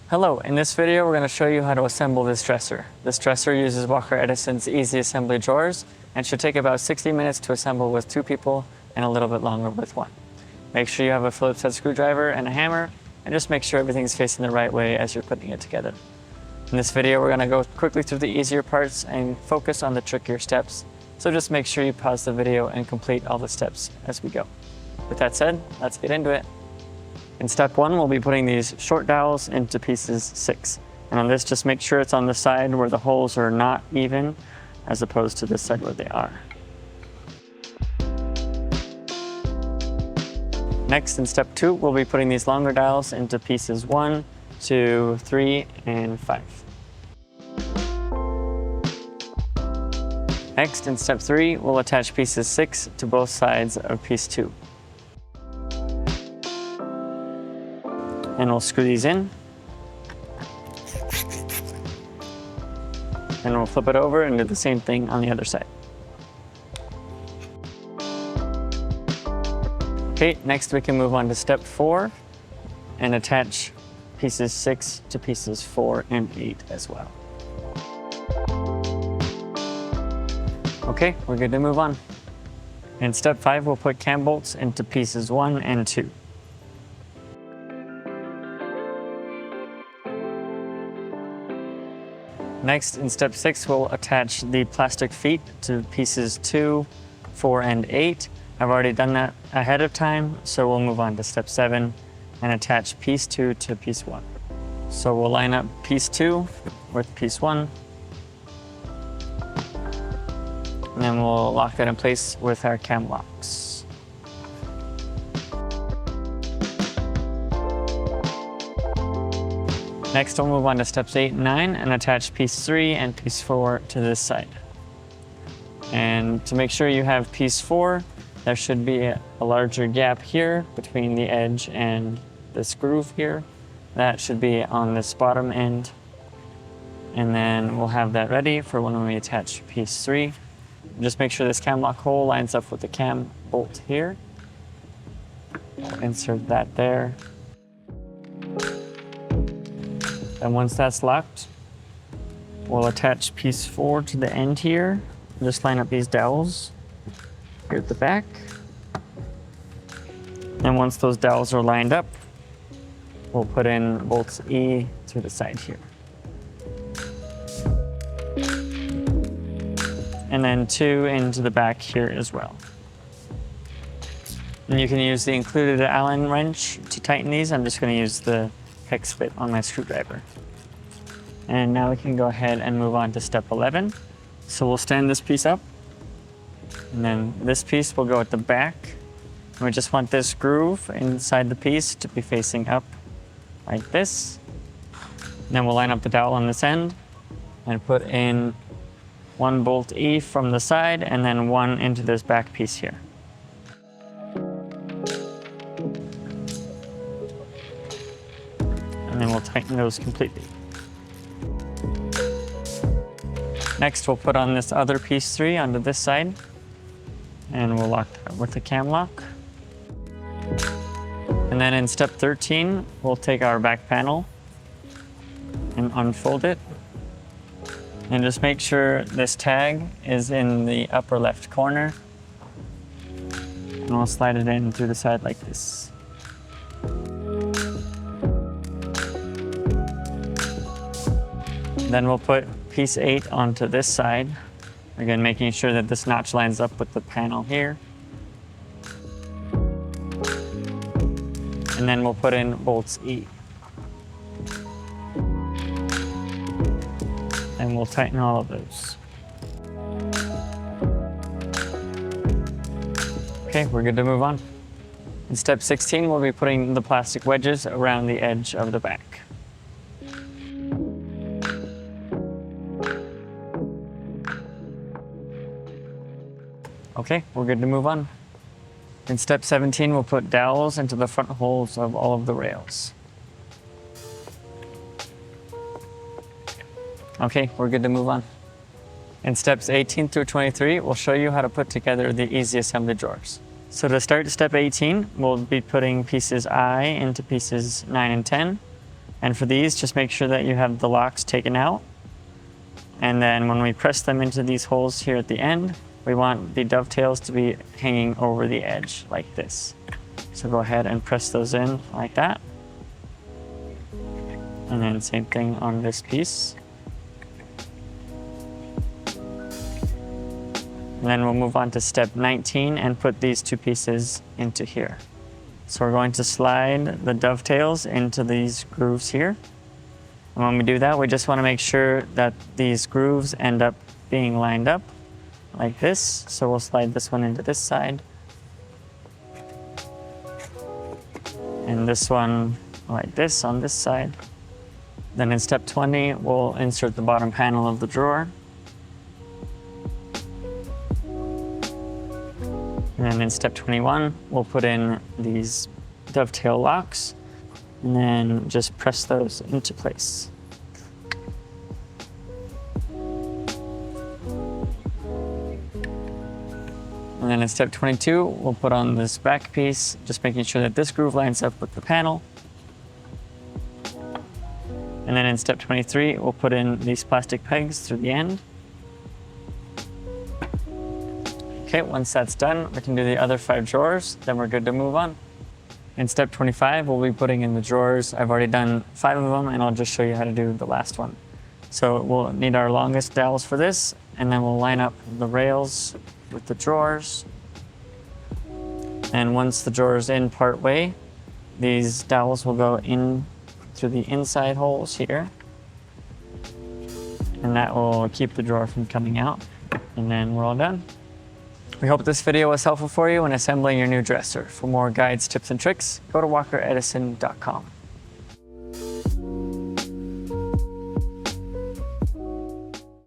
Hello, in this video we're going to show you how to assemble this dresser. This dresser uses Walker Edison's easy assembly drawers and should take about 60 minutes to assemble with 2 people and a little bit longer with 1. Make sure you have a Phillips head screwdriver and a hammer, and just make sure everything's facing the right way as you're putting it together. In this video we're going to go quickly through the easier parts and focus on the trickier steps, so just make sure you pause the video and complete all the steps as we go. With that said, let's get into it. In step 1, we'll be putting these short dowels into pieces 6. And on this, just make sure it's on the side where the holes are not even, as opposed to this side where they are. Next, in step 2, we'll be putting these longer dowels into pieces 1, 2, 3, and 5. Next, in step 3, we'll attach pieces 6 to both sides of piece 2. And we'll screw these in. And we'll flip it over and do the same thing on the other side. Okay, next we can move on to step 4 and attach pieces 6 to pieces 4 and 8 as well. Okay, we're good to move on. In step 5, we'll put cam bolts into pieces 1 and 2. Next, in step 6, we'll attach the plastic feet to pieces 2, 4, and 8. I've already done that ahead of time, so we'll move on to step 7 and attach piece 2 to piece 1. So we'll line up piece 2 with piece 1, and then we'll lock that in place with our cam locks. Next, we'll move on to steps 8 and 9 and attach piece 3 and piece 4 to this side. And to make sure you have piece 4, there should be a larger gap here between the edge and this groove here. That should be on this bottom end. And then we'll have that ready for when we attach piece 3. Just make sure this cam lock hole lines up with the cam bolt here. Insert that there. And once that's locked, we'll attach piece 4 to the end here. Just line up these dowels here at the back. And once those dowels are lined up, we'll put in bolts E through the side here. And then 2 into the back here as well. And you can use the included Allen wrench to tighten these. I'm just going to use the hex bit on my screwdriver. And now we can go ahead and move on to step 11. So we'll stand this piece up, and then this piece will go at the back. And we just want this groove inside the piece to be facing up like this. And then we'll line up the dowel on this end and put in 1 bolt E from the side and then 1 into this back piece here. And then we'll tighten those completely. Next, we'll put on this other piece 3 onto this side, and we'll lock that with the cam lock. And then in step 13, we'll take our back panel and unfold it. And just make sure this tag is in the upper left corner. And we'll slide it in through the side like this. Then we'll put piece 8 onto this side. Again, making sure that this notch lines up with the panel here. And then we'll put in bolts E. And we'll tighten all of those. Okay, we're good to move on. In step 16, we'll be putting the plastic wedges around the edge of the back. Okay, we're good to move on. In step 17, we'll put dowels into the front holes of all of the rails. Okay, we're good to move on. In steps 18 through 23, we'll show you how to put together the easy assembly drawers. So to start step 18, we'll be putting pieces I into pieces 9 and 10. And for these, just make sure that you have the locks taken out. And then when we press them into these holes here at the end, we want the dovetails to be hanging over the edge like this. So go ahead and press those in like that. And then same thing on this piece. And then we'll move on to step 19 and put these two pieces into here. So we're going to slide the dovetails into these grooves here. And when we do that, we just want to make sure that these grooves end up being lined up like this. So we'll slide this one into this side. And this one like this on this side. Then in step 20, we'll insert the bottom panel of the drawer. And then in step 21, we'll put in these dovetail locks and then just press those into place. And then in step 22, we'll put on this back piece, just making sure that this groove lines up with the panel. And then in step 23, we'll put in these plastic pegs through the end. Okay, once that's done, we can do the other 5 drawers, then we're good to move on. In step 25, we'll be putting in the drawers. I've already done 5 of them, and I'll just show you how to do the last one. So we'll need our longest dowels for this, and then we'll line up the rails with the drawers. And once the drawer is in part way, these dowels will go in through the inside holes here. And that will keep the drawer from coming out. And then we're all done. We hope this video was helpful for you in assembling your new dresser. For more guides, tips, and tricks, go to walkeredison.com.